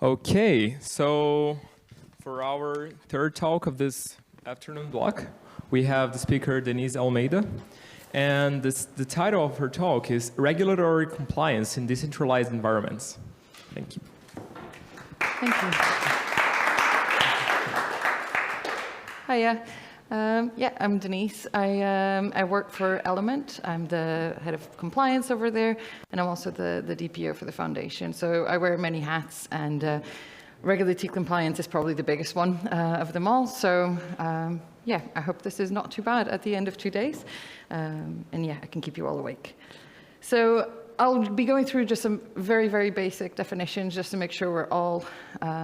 Okay, so for our third talk of this afternoon block, we have the speaker Denise Almeida. And the title of her talk is Regulatory Compliance in Decentralized Environments. Thank you. Thank you. Hiya. I'm Denise. I work for Element. I'm the head of compliance over there, and I'm also the DPO for the foundation. So I wear many hats, and regulatory compliance is probably the biggest one of them all. So I hope this is not too bad at the end of 2 days. I can keep you all awake. So I'll be going through just some very, very basic definitions just to make sure we're all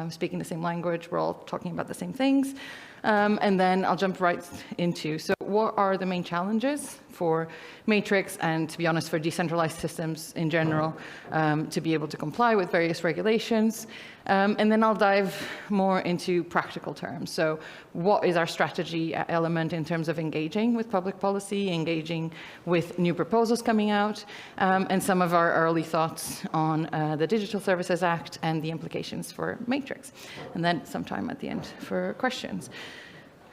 speaking the same language, we're all talking about the same things. And then I'll jump right into, so what are the main challenges for Matrix and, to be honest, for decentralized systems in general to be able to comply with various regulations? And then I'll dive more into practical terms. So what is our strategy at Element in terms of engaging with public policy, engaging with new proposals coming out, and some of our early thoughts on the Digital Services Act and the implications for Matrix. And then some time at the end for questions.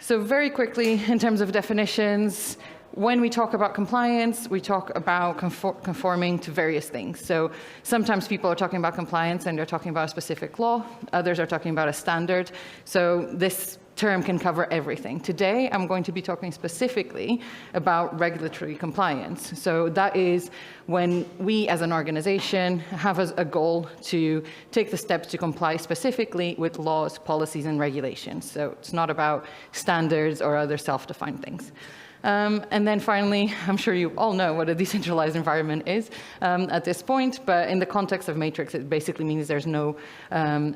So very quickly, in terms of definitions, when we talk about compliance, we talk about conforming to various things. So sometimes people are talking about compliance and they're talking about a specific law. Others are talking about a standard. So this term can cover everything. Today, I'm going to be talking specifically about regulatory compliance. So that is when we as an organization have a goal to take the steps to comply specifically with laws, policies, and regulations. So it's not about standards or other self-defined things. And then finally, I'm sure you all know what a decentralized environment is at this point, but in the context of Matrix, it basically means there's no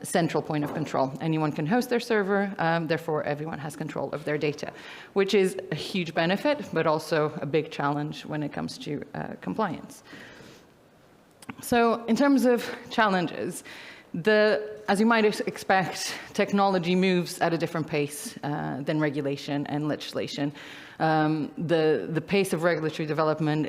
central point of control. Anyone can host their server, therefore everyone has control of their data, which is a huge benefit, but also a big challenge when it comes to compliance. So in terms of challenges, as you might expect, technology moves at a different pace than regulation and legislation. The pace of regulatory development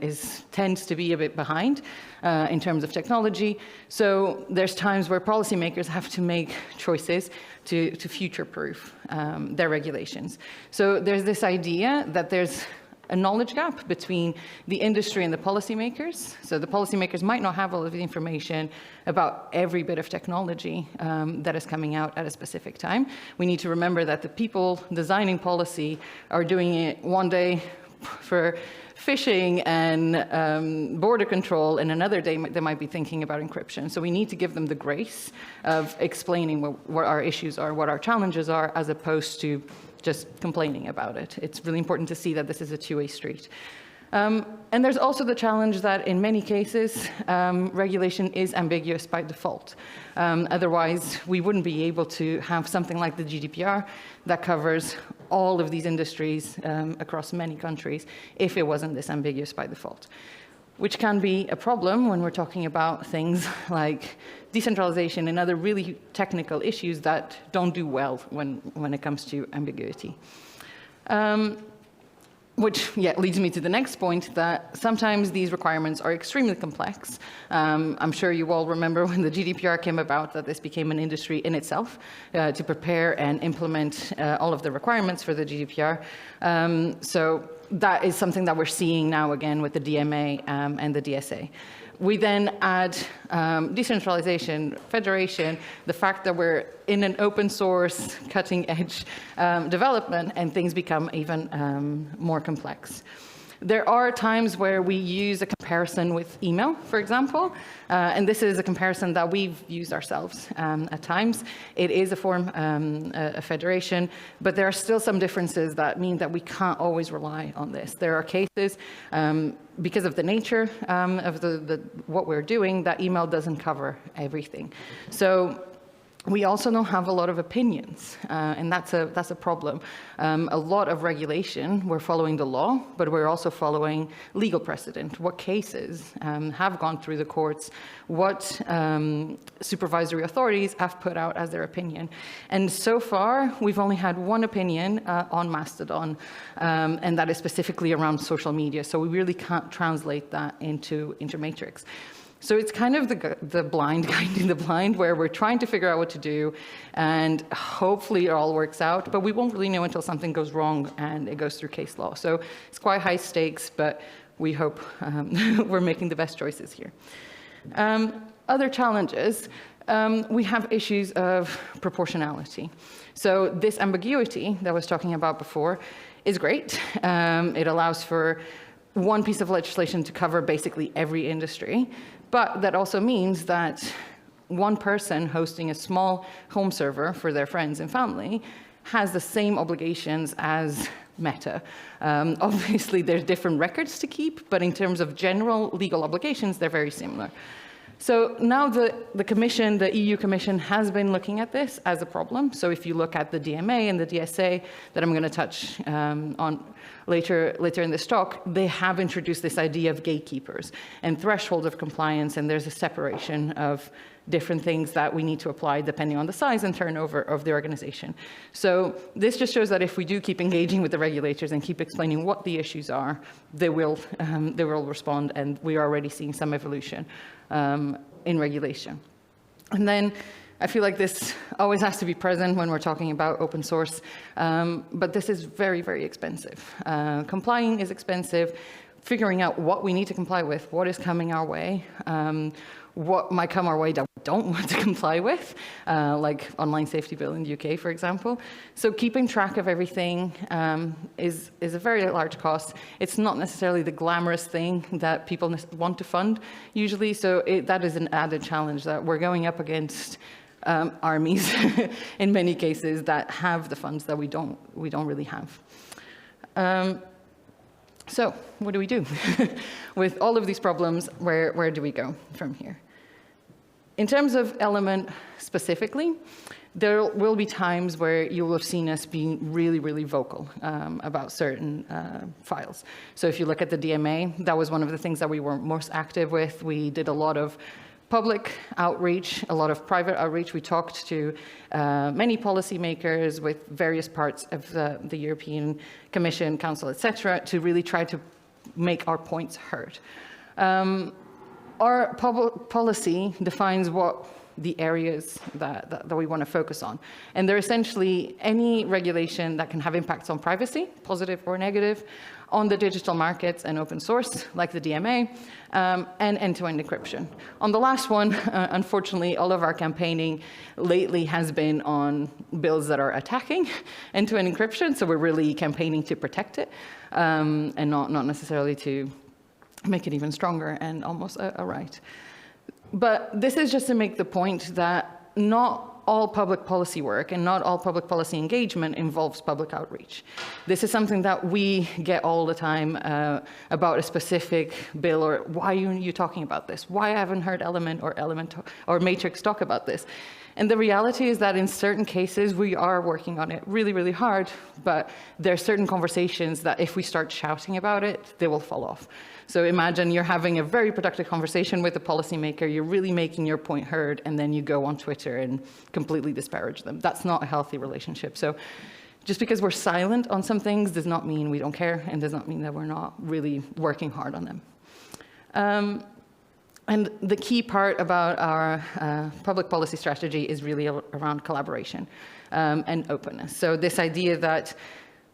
tends to be a bit behind in terms of technology. So there's times where policymakers have to make choices to future-proof their regulations. So there's this idea that there's a knowledge gap between the industry and the policymakers. So the policymakers might not have all of the information about every bit of technology that is coming out at a specific time. We need to remember that the people designing policy are doing it one day for phishing and border control, and another day they might be thinking about encryption. So we need to give them the grace of explaining what our issues are, what our challenges are, as opposed to just complaining about it. It's really important to see that this is a two-way street. And there's also the challenge that in many cases, regulation is ambiguous by default. Otherwise, we wouldn't be able to have something like the GDPR that covers all of these industries across many countries if it wasn't this ambiguous by default, which can be a problem when we're talking about things like decentralization and other really technical issues that don't do well when it comes to ambiguity. Which leads me to the next point, that sometimes these requirements are extremely complex. I'm sure you all remember when the GDPR came about that this became an industry in itself to prepare and implement all of the requirements for the GDPR. So that is something that we're seeing now again with the DMA and the DSA. We then add decentralization, federation, the fact that we're in an open source, cutting edge development, and things become even more complex. There are times where we use a comparison with email, for example, and this is a comparison that we've used ourselves at times. It is a form, a federation, but there are still some differences that mean that we can't always rely on this. There are cases, because of the nature of what we're doing, that email doesn't cover everything. So we also don't have a lot of opinions, and that's a problem. A lot of regulation, we're following the law, but we're also following legal precedent. What cases have gone through the courts, what supervisory authorities have put out as their opinion. And so far, we've only had one opinion on Mastodon, and that is specifically around social media. So we really can't translate that into Matrix. So it's kind of the blind guiding the blind, where we're trying to figure out what to do, and hopefully it all works out, but we won't really know until something goes wrong and it goes through case law. So it's quite high stakes, but we hope we're making the best choices here. Other challenges, we have issues of proportionality. So this ambiguity that I was talking about before is great. It allows for one piece of legislation to cover basically every industry, but that also means that one person hosting a small home server for their friends and family has the same obligations as Meta. Obviously, there's different records to keep, but in terms of general legal obligations, they're very similar. So now the Commission, the EU Commission, has been looking at this as a problem. So if you look at the DMA and the DSA that I'm going to touch on later in this talk, they have introduced this idea of gatekeepers and thresholds of compliance, and there's a separation of different things that we need to apply depending on the size and turnover of the organization. So this just shows that if we do keep engaging with the regulators and keep explaining what the issues are, they will respond, and we are already seeing some evolution in regulation. And then I feel like this always has to be present when we're talking about open source, but this is very, very expensive. Complying is expensive. Figuring out what we need to comply with, what is coming our way, what might come our way that we don't want to comply with, like online safety bill in the UK, for example. So keeping track of everything is a very large cost. It's not necessarily the glamorous thing that people want to fund usually, so that is an added challenge that we're going up against armies in many cases that have the funds that we don't really have. So what do we do? With all of these problems, where do we go from here? In terms of Element specifically, there will be times where you will have seen us being really, really vocal about certain files. So if you look at the DMA, that was one of the things that we were most active with. We did a lot of public outreach, a lot of private outreach. We talked to many policymakers with various parts of the European Commission, Council, etc., to really try to make our points heard. Our policy defines what the areas that we want to focus on. And they're essentially any regulation that can have impacts on privacy, positive or negative, on the digital markets and open source, like the DMA, and end-to-end encryption. On the last one, unfortunately, all of our campaigning lately has been on bills that are attacking end-to-end encryption, so we're really campaigning to protect it, and not necessarily to make it even stronger and almost a right. But this is just to make the point that not all public policy work and not all public policy engagement involves public outreach. This is something that we get all the time about a specific bill, or why are you talking about this? Why I haven't heard Element or Matrix talk about this? And the reality is that in certain cases, we are working on it really, really hard, but there are certain conversations that if we start shouting about it, they will fall off. So imagine you're having a very productive conversation with a policymaker, you're really making your point heard, and then you go on Twitter and completely disparage them. That's not a healthy relationship. So just because we're silent on some things does not mean we don't care, and does not mean that we're not really working hard on them. And the key part about our public policy strategy is really around collaboration and openness. So this idea that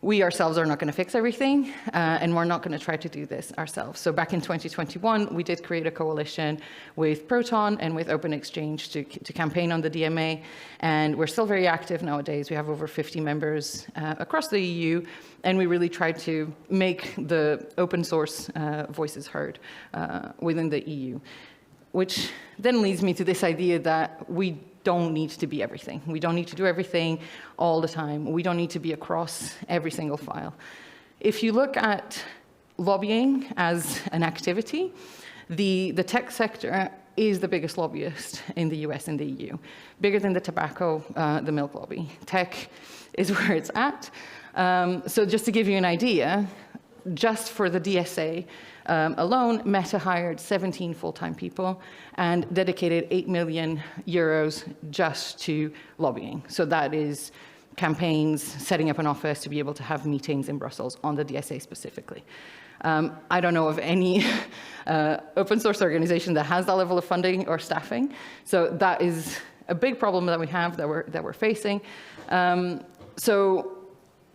we ourselves are not going to fix everything, and we're not going to try to do this ourselves. So back in 2021, we did create a coalition with Proton and with Open Exchange to campaign on the DMA, and we're still very active nowadays. We have over 50 members across the EU, and we really try to make the open source voices heard within the EU, which then leads me to this idea that we don't need to be everything. We don't need to do everything all the time. We don't need to be across every single file. If you look at lobbying as an activity, the tech sector is the biggest lobbyist in the US and the EU, bigger than the tobacco, the milk lobby. Tech is where it's at. So just to give you an idea, just for the DSA alone, Meta hired 17 full-time people and dedicated 8 million euros just to lobbying. So that is campaigns, setting up an office to be able to have meetings in Brussels on the DSA specifically. I don't know of any open source organization that has that level of funding or staffing. So that is a big problem that we have, that we're facing. So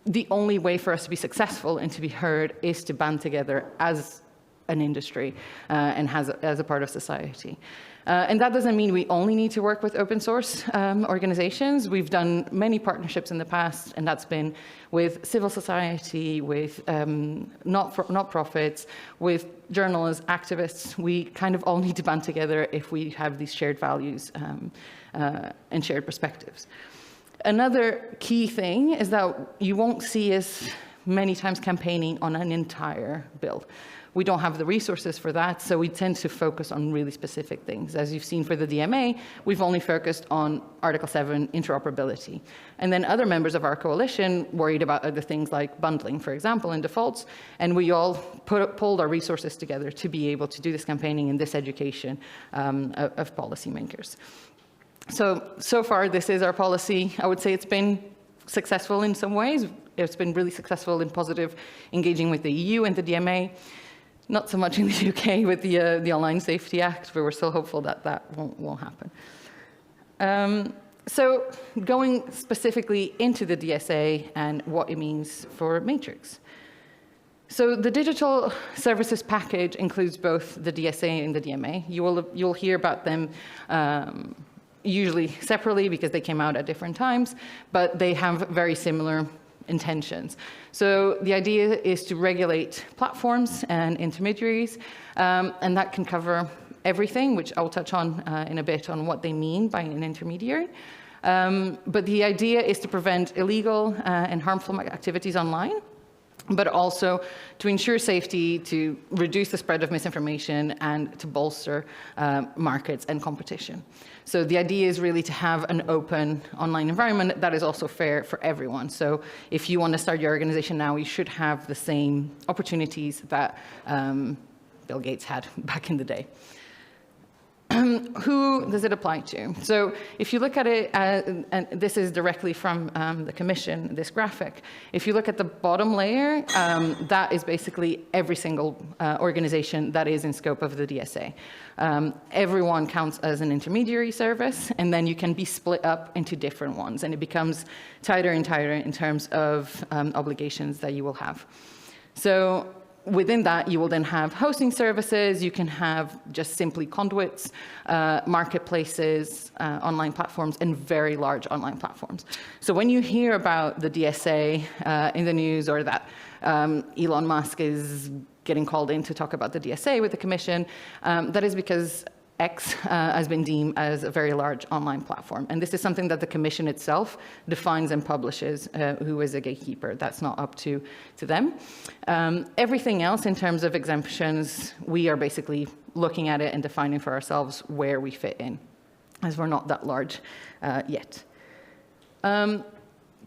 the only way for us to be successful and to be heard is to band together as an industry and as a part of society. And that doesn't mean we only need to work with open source organizations. We've done many partnerships in the past, and that's been with civil society, with not-profits, with journalists, activists. We kind of all need to band together if we have these shared values and shared perspectives. Another key thing is that you won't see us many times campaigning on an entire bill. We don't have the resources for that, so we tend to focus on really specific things. As you've seen for the DMA, we've only focused on Article 7 interoperability. And then other members of our coalition worried about other things like bundling, for example, and defaults, and we all pulled our resources together to be able to do this campaigning and this education of policymakers. So far, this is our policy. I would say it's been successful in some ways. It's been really successful in positive engaging with the EU and the DMA. Not so much in the UK with the Online Safety Act, but we're still hopeful that that won't happen. So going specifically into the DSA and what it means for Matrix. So the digital services package includes both the DSA and the DMA. You'll hear about them usually separately because they came out at different times, but they have very similar intentions. So the idea is to regulate platforms and intermediaries, and that can cover everything, which I'll touch on in a bit on what they mean by an intermediary. But the idea is to prevent illegal and harmful activities online, but also to ensure safety, to reduce the spread of misinformation, and to bolster markets and competition. So the idea is really to have an open online environment that is also fair for everyone. So if you want to start your organization now, you should have the same opportunities that Bill Gates had back in the day. Who does it apply to? So if you look at it, and this is directly from the Commission, this graphic, if you look at the bottom layer, that is basically every single organization that is in scope of the DSA. Everyone counts as an intermediary service, and then you can be split up into different ones, and it becomes tighter and tighter in terms of obligations that you will have. So within that, you will then have hosting services, you can have just simply conduits, marketplaces, online platforms, and very large online platforms. So when you hear about the DSA in the news, or that Elon Musk is getting called in to talk about the DSA with the Commission, that is because X has been deemed as a very large online platform. And this is something that the Commission itself defines and publishes who is a gatekeeper. That's not up to them. Everything else in terms of exemptions, we are basically looking at it and defining for ourselves where we fit in, as we're not that large yet.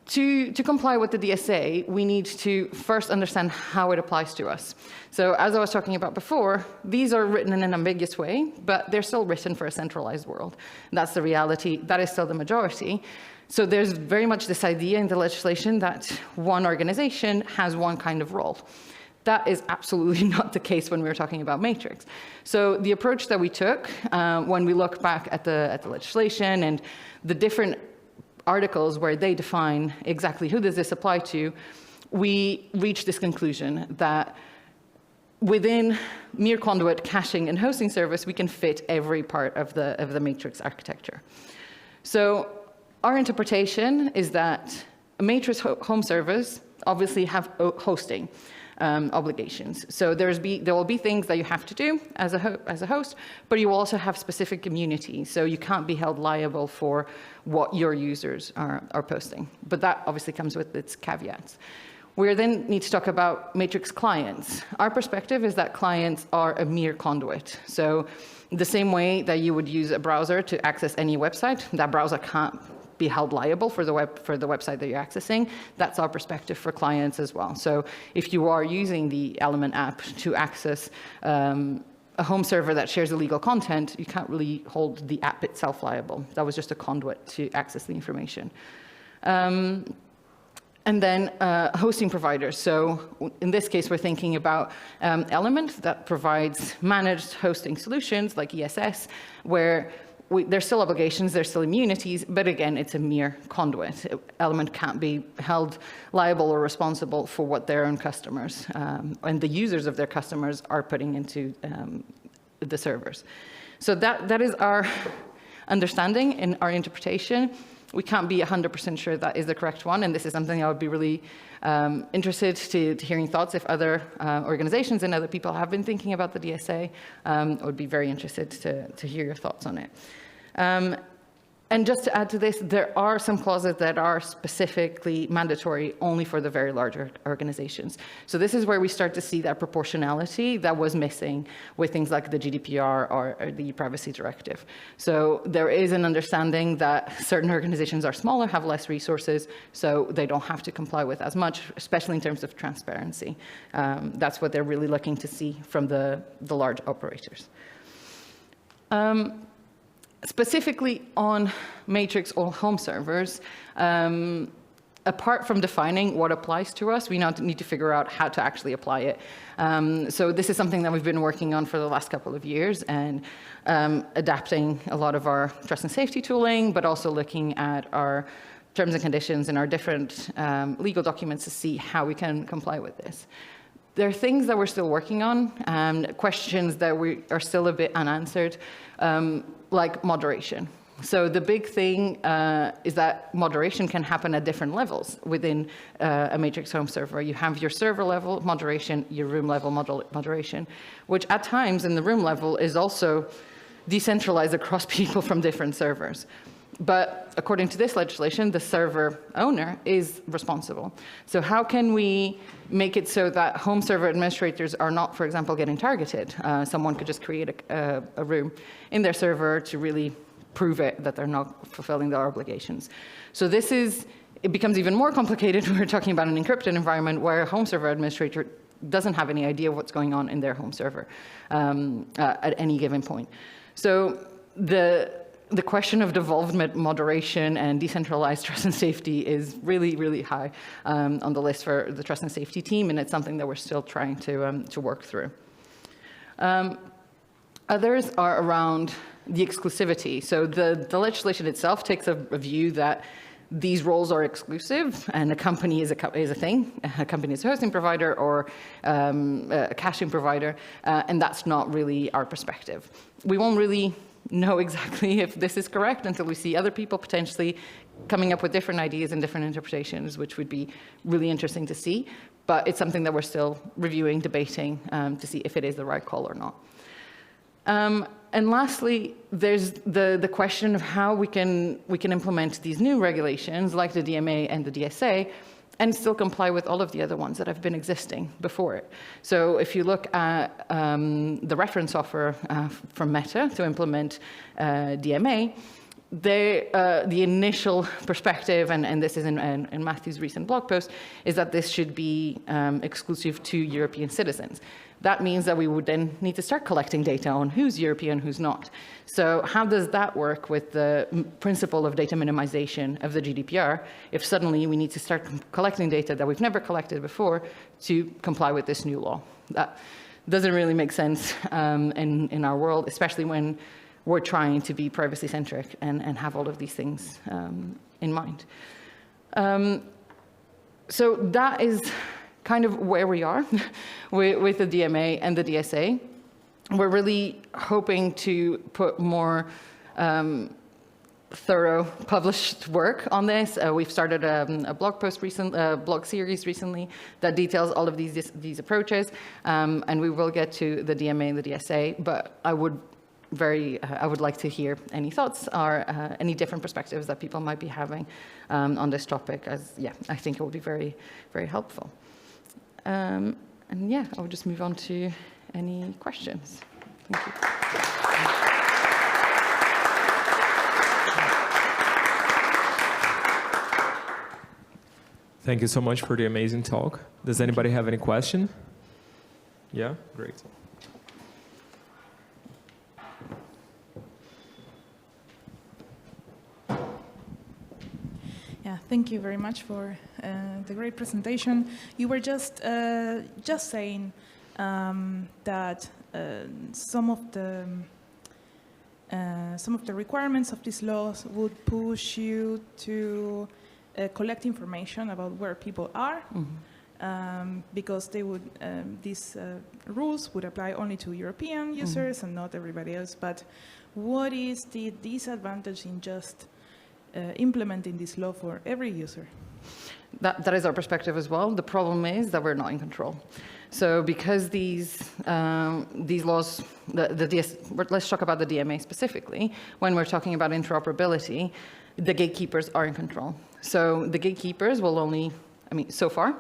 To comply with the DSA, we need to first understand how it applies to us. So as I was talking about before, these are written in an ambiguous way, but they're still written for a centralized world. That's the reality. That is still the majority. So there's very much this idea in the legislation that one organization has one kind of role. That is absolutely not the case when we were talking about Matrix. So the approach that we took when we look back at the legislation and the different articles where they define exactly who does this apply to, we reached this conclusion that within mere conduit, caching, and hosting service, we can fit every part of the Matrix architecture. So our interpretation is that a Matrix home servers obviously have hosting obligations. So there will be things that you have to do as a host, but you also have specific immunity. So you can't be held liable for what your users are posting. But that obviously comes with its caveats. We then need to talk about Matrix clients. Our perspective is that clients are a mere conduit. So the same way that you would use a browser to access any website, that browser can't be held liable for the website that you're accessing. That's our perspective for clients as well. So if you are using the Element app to access a home server that shares illegal content, you can't really hold the app itself liable. That was just a conduit to access the information. And then hosting providers. So in this case, we're thinking about Element that provides managed hosting solutions like ESS, where there's still obligations, there's still immunities, but again, it's a mere conduit. Element can't be held liable or responsible for what their own customers and the users of their customers are putting into the servers. So that is our understanding and our interpretation. We can't be 100% sure that is the correct one, and this is something I would be really interested to hearing thoughts. If other organizations and other people have been thinking about the DSA, I would be very interested to hear your thoughts on it. And just to add to this, there are some clauses that are specifically mandatory only for the very large organizations. So this is where we start to see that proportionality that was missing with things like the GDPR or the Privacy Directive. So there is an understanding that certain organizations are smaller, have less resources, so they don't have to comply with as much, especially in terms of transparency. That's what they're really looking to see from the large operators. Specifically on Matrix or home servers, apart from defining what applies to us, we now need to figure out how to actually apply it. So this is something that we've been working on for the last couple of years and adapting a lot of our trust and safety tooling, but also looking at our terms and conditions and our different legal documents to see how we can comply with this. There are things that we're still working on, questions that we are still a bit unanswered, like moderation. So the big thing is that moderation can happen at different levels within a Matrix home server. You have your server level moderation, your room level moderation, which at times in the room level is also decentralized across people from different servers. But according to this legislation, the server owner is responsible. So how can we make it so that home server administrators are not, for example, getting targeted? Someone could just create a room in their server to really prove it that they're not fulfilling their obligations. So it becomes even more complicated when we're talking about an encrypted environment where a home server administrator doesn't have any idea what's going on in their home server at any given point. So the question of devolvement, moderation, and decentralized trust and safety is really, really high on the list for the trust and safety team, and it's something that we're still trying to work through. Others are around the exclusivity. So the legislation itself takes a view that these roles are exclusive, and a company is a thing. A company is a hosting provider or a caching provider, and that's not really our perspective. We won't really know exactly if this is correct until we see other people potentially coming up with different ideas and different interpretations, which would be really interesting to see. But it's something that we're still reviewing, debating to see if it is the right call or not. And lastly, there's the question of how we can implement these new regulations like the DMA and the DSA and still comply with all of the other ones that have been existing before it. So if you look at the reference offer from Meta to implement DMA, the initial perspective, and this is in Matthew's recent blog post, is that this should be exclusive to European citizens. That means that we would then need to start collecting data on who's European, who's not. So how does that work with the principle of data minimization of the GDPR if suddenly we need to start collecting data that we've never collected before to comply with this new law? That doesn't really make sense in our world, especially when we're trying to be privacy-centric and have all of these things in mind. So that is kind of where we are with the DMA and the DSA. We're really hoping to put more thorough published work on this. We've started a blog series recently that details all of these approaches, and we will get to the DMA and the DSA, but I would like to hear any thoughts or any different perspectives that people might be having on this topic, as I think it will be very, very helpful. And I will just move on to any questions. Thank you. Thank you so much for the amazing talk. Does anybody have any question? Yeah, great. Yeah, thank you very much for the great presentation. You were just saying that some of the requirements of these laws would push you to collect information about where people are, because they would these rules would apply only to European users and not everybody else. But what is the disadvantage in just implementing this law for every user? That is our perspective as well. The problem is that we're not in control. So because these laws, let's talk about the DMA specifically. When we're talking about interoperability, the gatekeepers are in control. So the gatekeepers will only, so far,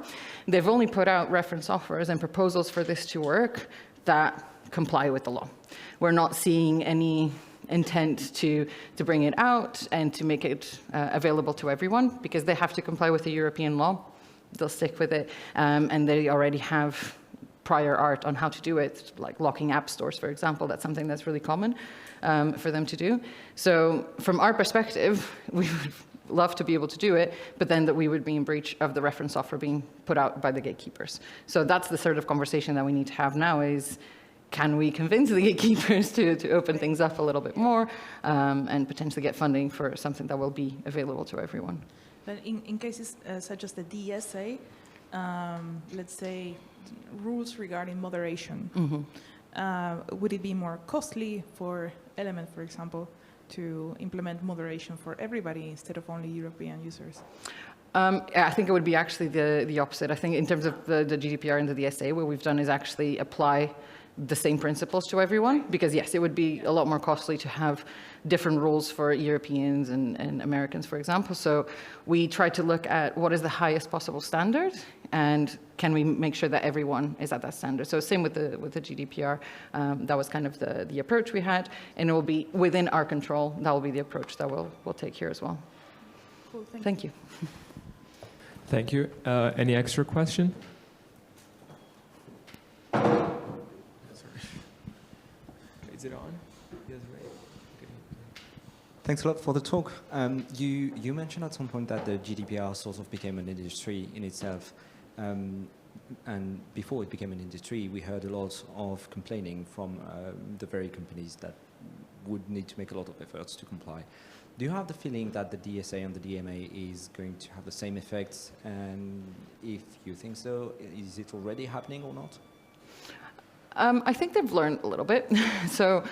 they've only put out reference offers and proposals for this to work that comply with the law. We're not seeing any intent to bring it out and to make it available to everyone, because they have to comply with the European law. They'll stick with it, and they already have prior art on how to do it, like locking app stores, for example. That's something that's really common for them to do. So from our perspective, we would love to be able to do it, but then that we would be in breach of the reference offer being put out by the gatekeepers. So that's the sort of conversation that we need to have now is, can we convince the gatekeepers to open things up a little bit more and potentially get funding for something that will be available to everyone? But in cases such as the DSA, let's say rules regarding moderation, would it be more costly for Element, for example, to implement moderation for everybody instead of only European users? I think it would be actually the opposite. I think in terms of the GDPR and the DSA, what we've done is actually apply the same principles to everyone, because yes, it would be a lot more costly to have different rules for Europeans and Americans, for example. So we try to look at what is the highest possible standard and can we make sure that everyone is at that standard. So same with the GDPR, that was kind of the approach we had, and it will be within our control. That will be the approach that we'll take here as well. Cool, thank you. Thank you. Any extra question? Is it on? Yes, right. Okay. Thanks a lot for the talk. You mentioned at some point that the GDPR sort of became an industry in itself. And before it became an industry, we heard a lot of complaining from the very companies that would need to make a lot of efforts to comply. Do you have the feeling that the DSA and the DMA is going to have the same effects? And if you think so, is it already happening or not? I think they've learned a little bit. So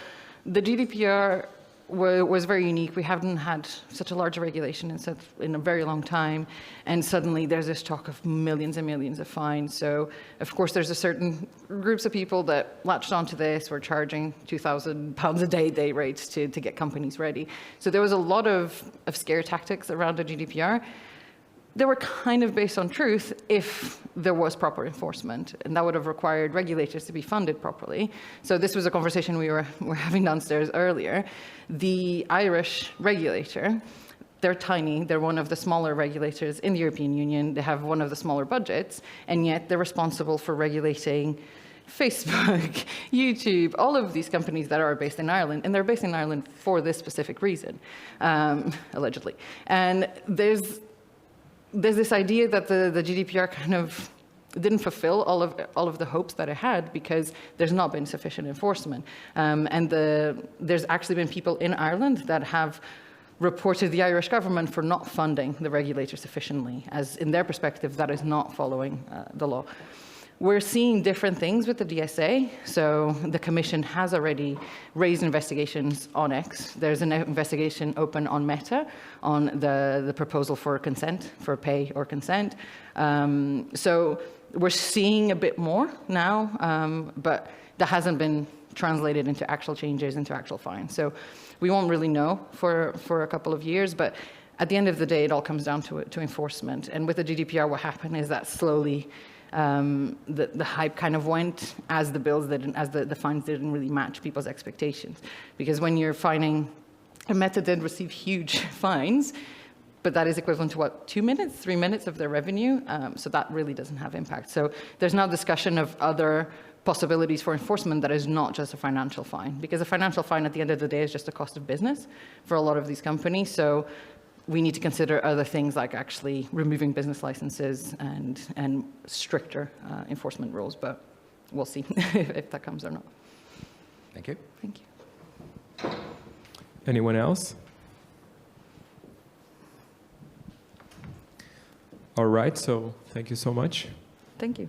the GDPR was very unique. We haven't had such a large regulation in a very long time. And suddenly there's this talk of millions and millions of fines. So of course there's a certain groups of people that latched onto this. We're charging £2,000 a day rates to get companies ready. So there was a lot of scare tactics around the GDPR. They were kind of based on truth if there was proper enforcement, and that would have required regulators to be funded properly. So this was a conversation we were having downstairs earlier. The Irish regulator, they're tiny, they're one of the smaller regulators in the European Union, they have one of the smaller budgets, and yet they're responsible for regulating Facebook, YouTube, all of these companies that are based in Ireland, and they're based in Ireland for this specific reason, allegedly. And there's this idea that the GDPR kind of didn't fulfill all of the hopes that it had because there's not been sufficient enforcement. And there's actually been people in Ireland that have reported the Irish government for not funding the regulator sufficiently, as in their perspective, that is not following the law. We're seeing different things with the DSA. So the Commission has already raised investigations on X. There's an investigation open on Meta on the proposal for consent, for pay or consent. So we're seeing a bit more now, but that hasn't been translated into actual changes, into actual fines. So we won't really know for a couple of years, but at the end of the day, it all comes down to enforcement. And with the GDPR, what happened is that slowly the hype kind of went as the fines didn't really match people's expectations. Because when you're fining, Meta did receive huge fines, but that is equivalent to what, 2 minutes, 3 minutes of their revenue. So that really doesn't have impact. So there's now discussion of other possibilities for enforcement that is not just a financial fine, because a financial fine at the end of the day is just a cost of business for a lot of these companies. So we need to consider other things like actually removing business licenses and stricter enforcement rules, but we'll see if that comes or not. Thank you. Thank you. Anyone else? All right, so thank you so much. Thank you.